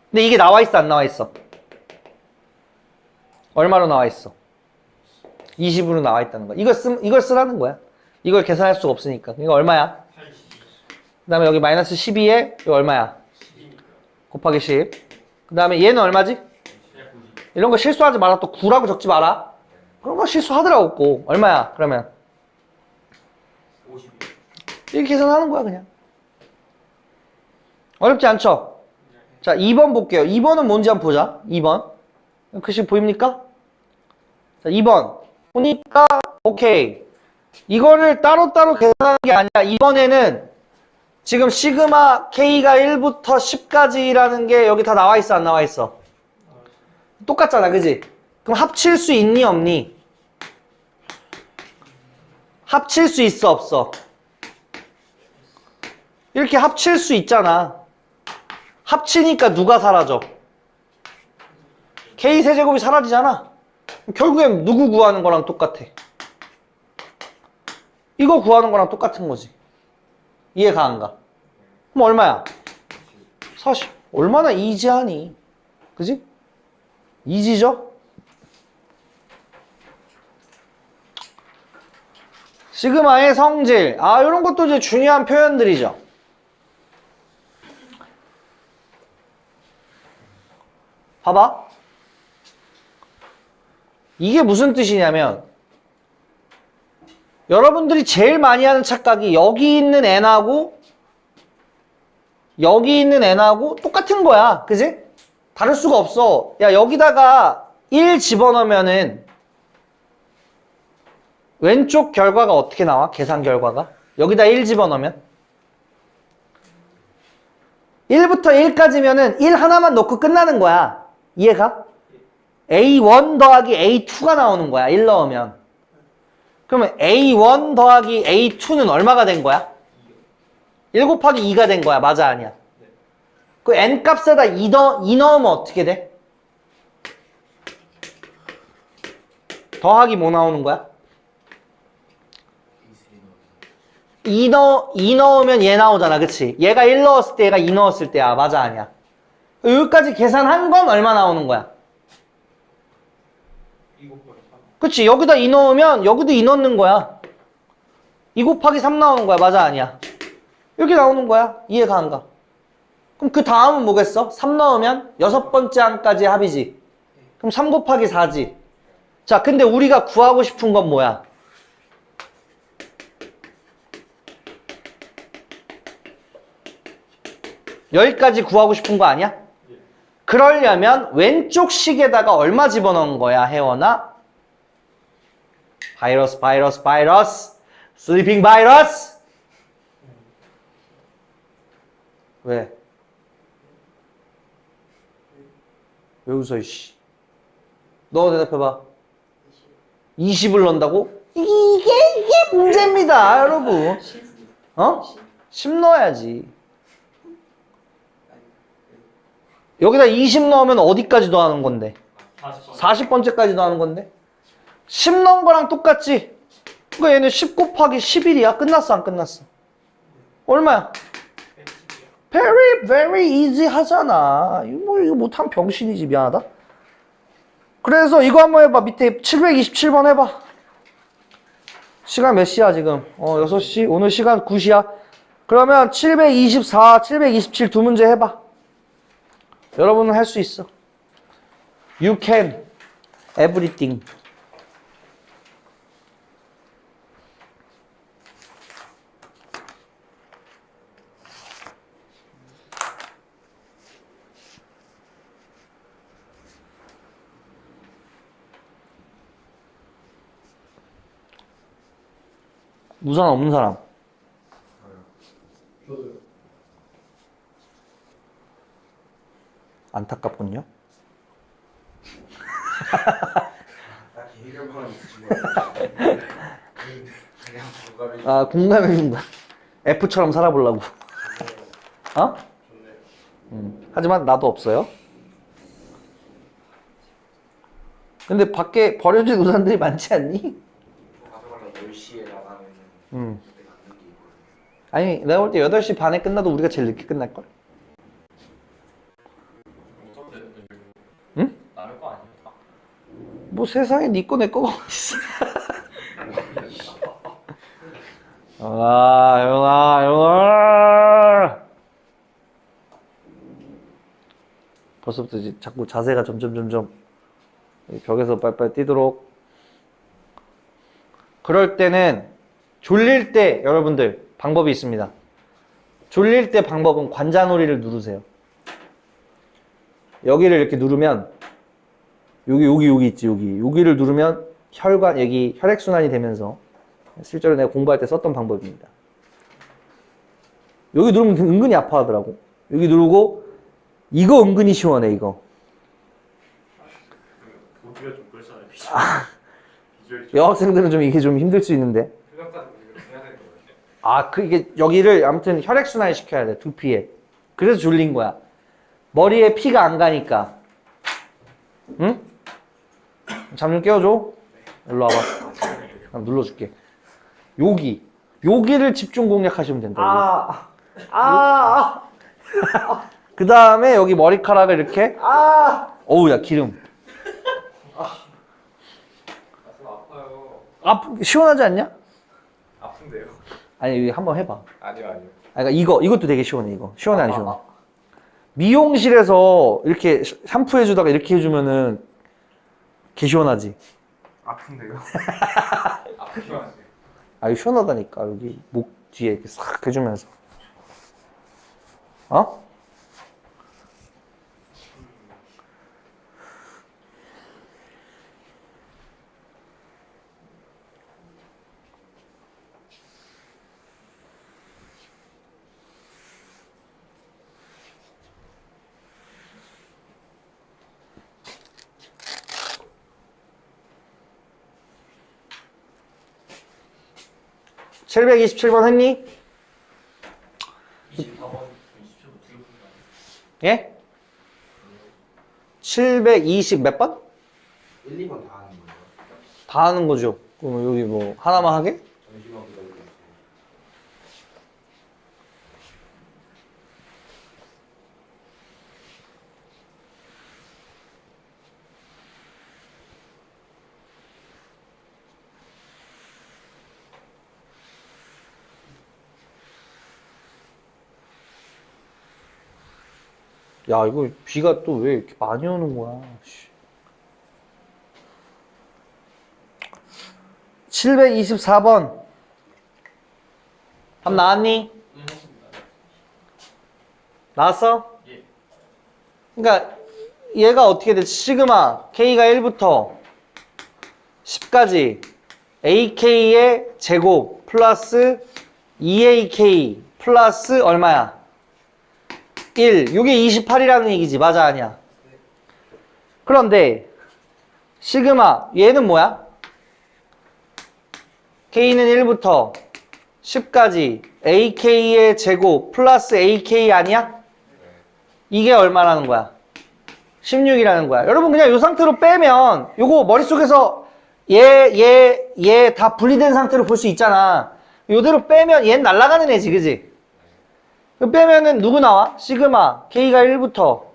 근데 이게 나와 있어 안 나와 있어? 얼마로 나와 있어? 20으로 나와 있다는 거야. 이걸 쓰라는 거야. 이걸 계산할 수가 없으니까. 이거 얼마야? 그 다음에 여기 마이너스 12에 이거 얼마야? 곱하기 10. 그 다음에 얘는 얼마지? 이런 거 실수하지 마라. 또 9라고 적지 마라. 그런 거 실수하더라고 꼭. 얼마야? 그러면 이렇게 계산하는 거야 그냥. 어렵지 않죠? 자 2번 볼게요. 2번은 뭔지 한번 보자. 2번 글씨 보입니까? 자 2번 보니까 오케이. 이거를 따로따로 계산하는 게 아니라 이번에는 지금 시그마 K가 1부터 10까지라는 게 여기 다 나와 있어 안 나와 있어? 똑같잖아 그지? 그럼 합칠 수 있니 없니? 합칠 수 있어 없어? 이렇게 합칠 수 있잖아. 합치니까 누가 사라져? K 세제곱이 사라지잖아. 결국엔 누구 구하는 거랑 똑같아. 이거 구하는 거랑 똑같은 거지. 이해가 안 가? 그럼 얼마야? 40. 얼마나 이지하니? 그지? 이지죠? 시그마의 성질. 이런 것도 이제 중요한 표현들이죠. 봐봐. 이게 무슨 뜻이냐면 여러분들이 제일 많이 하는 착각이 여기 있는 n하고 여기 있는 n하고 똑같은 거야. 그지? 다를 수가 없어. 야 여기다가 1 집어넣으면은 왼쪽 결과가 어떻게 나와? 계산 결과가? 여기다 1 집어넣으면 1부터 1까지면은 1 하나만 넣고 끝나는 거야. 이해가? A1 더하기 A2가 나오는 거야. 1 넣으면. 그러면 A1 더하기 A2는 얼마가 된 거야? 1 곱하기 2가 된 거야. 맞아 아니야? 그 n값에다 2 넣으면 어떻게 돼? 더하기 뭐 나오는 거야? 2 넣으면 얘 나오잖아. 그치? 얘가 1 넣었을 때 얘가 2 넣었을 때야. 맞아 아니야? 여기까지 계산한 건 얼마 나오는 거야? 그치? 여기다 2 넣으면 여기도 2 넣는 거야. 2 곱하기 3 나오는 거야. 맞아 아니야? 이렇게 나오는 거야. 이해가 안 가? 그럼 그 다음은 뭐겠어? 3 넣으면 6번째 항까지 합이지. 그럼 3 곱하기 4지. 자, 근데 우리가 구하고 싶은 건 뭐야? 여기까지 구하고 싶은 거 아니야? 그러려면 왼쪽 식에다가 얼마 집어넣은 거야, 혜원아? 바이러스. sleeping virus? 왜? 왜 웃어, 이씨? 너 대답해봐. 20을 넣는다고? 이게 문제입니다, 여러분. 어? 10 넣어야지. 여기다 20 넣으면 어디까지 더하는 건데? 40번째까지 더하는 건데? 10 넣은 거랑 똑같지? 그러니까 얘는 10 곱하기 11이야. 끝났어, 안 끝났어? 얼마야? Very, very easy 하잖아. 이거 못하면 병신이지, 미안하다. 그래서 이거 한번 해봐. 밑에 727번 해봐. 시간 몇 시야, 지금? 6시. 오늘 시간 9시야. 그러면 724, 727 두 문제 해봐. 여러분은 할 수 있어. You can. Everything. 우산 없는 사람. 저도요. 안타깝군요. 딱히 해결방안이 있으신 거예요. 그냥 공감해 주세요. 아, 공감해 준다. F처럼 살아보려고. 어? 좋네요. 하지만 나도 없어요. 근데 밖에 버려진 우산들이 많지 않니? 가져가려 10시에 나가면 음. 그때 갖는 게 있거든요. 아니, 내가 볼 때 8시 반에 끝나도 우리가 제일 늦게 끝날걸? 응? 나를 거 아닙니까? 뭐 세상에 니 거 내 거가 어딨어. 영아. 벌써부터 이제 자꾸 자세가 점점 벽에서 빨리빨리 뛰도록. 그럴 때는 졸릴 때 여러분들 방법이 있습니다. 졸릴 때 방법은 관자놀이를 누르세요. 여기를 이렇게 누르면 여기 있지, 여기를 누르면 혈관, 여기 혈액순환이 되면서 실제로 내가 공부할 때 썼던 방법입니다. 여기 누르면 은근히 아파하더라고. 여기 누르고 이거 은근히 시원해, 이거. 보기가 좀 그렇잖아요. 비주얼이 좀. 여학생들은 좀 이게 좀 힘들 수 있는데. 표정까지 이렇게 해야 되는 거예요. 아, 이게 여기를 아무튼 혈액순환 시켜야 돼, 두피에. 그래서 졸린 거야. 머리에 피가 안 가니까. 응? 잠 좀 깨워줘. 일로 와봐. 그럼 눌러줄게. 여기를 집중 공략하시면 된다. 그 다음에 여기 머리카락을 이렇게. 어우, 야, 기름. 아파요. 시원하지 않냐? 아픈데요? 아니, 여기 한번 해봐. 아니요. 그러니까 이것도 되게 시원해, 이거. 시원해, 안 시원해? 미용실에서 이렇게 샴푸해주다가 이렇게 해주면은 개 시원하지? 아픈데요? 아프기만 하세요. 아, 이거 시원하다니까. 여기 목 뒤에 이렇게 싹 해주면서. 어? (727번) 했니? 24번, 27번 두개 푼다. 예? 720 몇 번? 1, 2번 다 하는 거예요. 다 하는 거죠. 그럼 여기 뭐 하나만 하게? 잠시만 기다려주세요. 야, 이거 비가 또 왜 이렇게 많이 오는 거야. 724번. 답 나왔니? 했습니다. 나왔어? 예. 그러니까 얘가 어떻게 돼? 시그마 K가 1부터 10까지 AK의 제곱 플러스 2AK 플러스 얼마야? 1. 요게 28이라는 얘기지. 맞아, 아니야? 그런데 시그마 얘는 뭐야? K는 1부터 10까지 AK의 제곱 플러스 AK 아니야? 이게 얼마라는 거야? 16이라는 거야. 여러분 그냥 이 상태로 빼면 요거 머릿속에서 얘 다 분리된 상태로 볼 수 있잖아. 요대로 빼면 얘는 날아가는 애지, 그지? 빼면은 누구 나와? 시그마 K가 1부터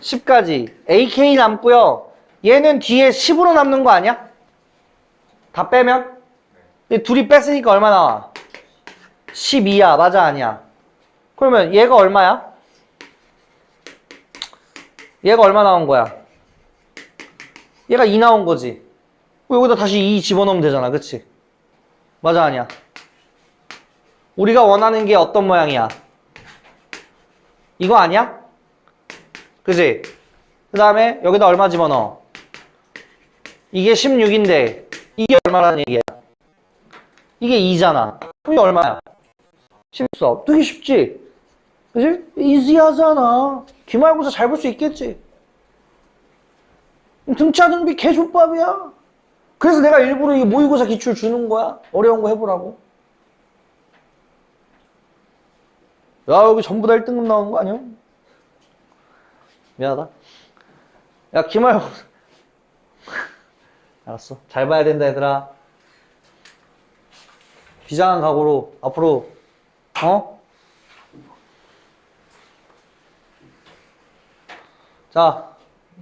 10까지 AK 남고요. 얘는 뒤에 10으로 남는 거 아니야? 다 빼면? 이 둘이 뺐으니까 얼마 나와? 12야. 맞아, 아니야? 그러면 얘가 얼마야? 얘가 얼마 나온 거야? 얘가 2 나온 거지. 여기다 다시 2 집어넣으면 되잖아. 그치? 맞아, 아니야? 우리가 원하는 게 어떤 모양이야? 이거 아니야? 그치? 그 다음에 여기다 얼마 집어넣어? 이게 16인데 이게 얼마라는 얘기야? 이게 2잖아. 그럼 이게 얼마야? 14. 되게 쉽지? 그치? 이지하잖아. 기말고사 잘 볼 수 있겠지? 등차 등비 개족밥이야. 그래서 내가 일부러 이 모의고사 기출 주는 거야. 어려운 거 해보라고. 야, 여기 전부 다 1등급 나오는 거 아니야? 미안하다. 야, 기말고사. 알았어. 잘 봐야 된다, 얘들아. 비장한 각오로 앞으로 자,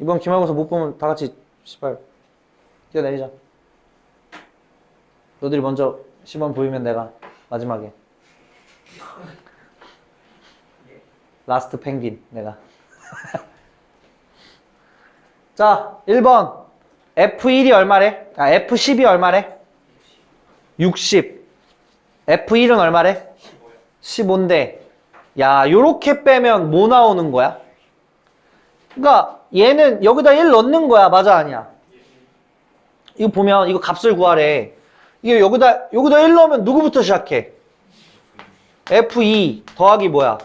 이번 기말고사 못 보면 다 같이 시발 뛰어내리자. 너들이 먼저 시범 보이면 내가 마지막에 라스트 펭귄 내가. 자, 1번 F1이 얼마래? F10이 얼마래? 60. F1은 얼마래? 15인데 야, 요렇게 빼면 뭐 나오는 거야? 그러니까 얘는 여기다 1 넣는 거야. 맞아, 아니야? 이거 보면 이거 값을 구하래. 이게 여기다 1 넣으면 누구부터 시작해? F2 더하기 뭐야?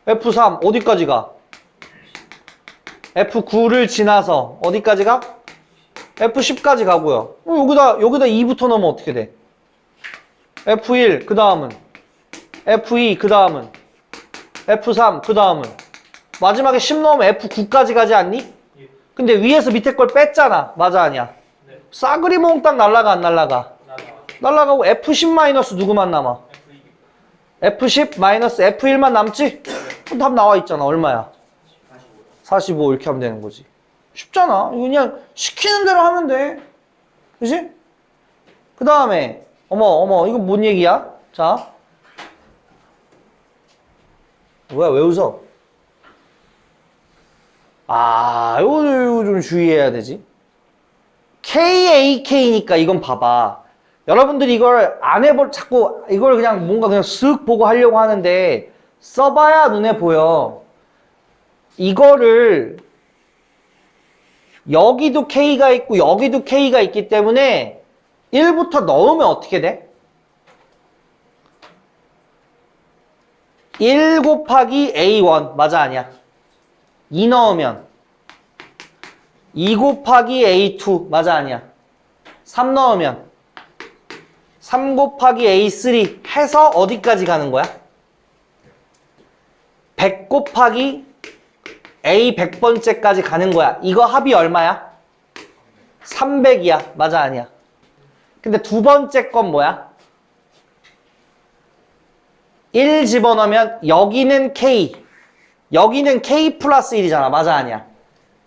F3 어디까지 가? F9를 지나서 어디까지 가? F10까지 가고요. 여기다 2부터 넣으면 어떻게 돼? F1 그 다음은 F2 그 다음은 F3 그 다음은 마지막에 10 넣으면 F9까지 가지 않니? 근데 위에서 밑에 걸 뺐잖아. 맞아, 아니야? 네. 싸그리 몽땅 날라가, 안 날라가? 날라가고 F10 마이너스 누구만 남아? F10 마이너스 F1만 남지? 그럼 답 나와 있잖아. 얼마야? 45 이렇게 하면 되는 거지. 쉽잖아. 이거 그냥 시키는 대로 하면 돼. 그치? 그 다음에 어머 이거 뭔 얘기야? 자, 뭐야, 왜 웃어? 이거 좀 주의해야 되지. KAK니까 이건 봐봐. 여러분들이 이걸 안 해볼, 자꾸 이걸 그냥 뭔가 그냥 쓱 보고 하려고 하는데 써봐야 눈에 보여. 이거를 여기도 K가 있고 여기도 K가 있기 때문에 1부터 넣으면 어떻게 돼? 1 곱하기 A1 맞아, 아니야? 2 넣으면 2 곱하기 A2 맞아, 아니야? 3 넣으면 3 곱하기 A3 해서 어디까지 가는 거야? 100 곱하기 A 100번째까지 가는 거야. 이거 합이 얼마야? 300이야. 맞아, 아니야? 근데 두 번째 건 뭐야? 1 집어넣으면 여기는 K, 여기는 K 플러스 1이잖아. 맞아, 아니야?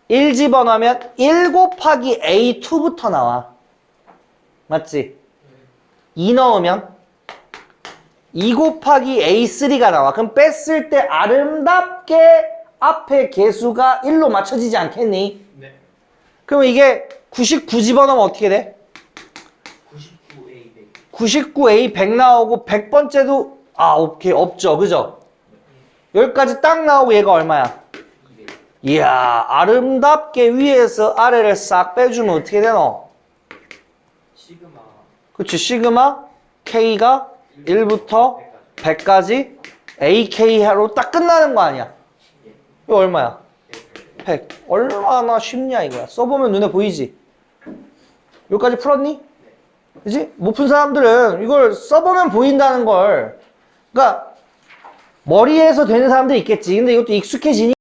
1 집어넣으면 1 곱하기 A2부터 나와. 맞지? 2 넣으면 2 곱하기 A3가 나와. 그럼 뺐을 때 아름답게 앞에 개수가 1로 맞춰지지 않겠니? 네. 그러면 이게 99 집어넣으면 어떻게 돼? 99A 100. 99A 100 나오고 100번째도 오케이 없죠. 그죠? 여기까지 딱 나오고 얘가 얼마야? 200. 이야, 아름답게 위에서 아래를 싹 빼주면 어떻게 되노? 시그마 그치, 시그마 K가 1부터 100까지 AK로 딱 끝나는 거 아니야? 이거 얼마야? 100. 얼마나 쉽냐 이거야. 써보면 눈에 보이지? 여기까지 풀었니? 그지? 못 푼 사람들은 이걸 써보면 보인다는 걸. 그러니까 머리에서 되는 사람들이 있겠지. 근데 이것도 익숙해지니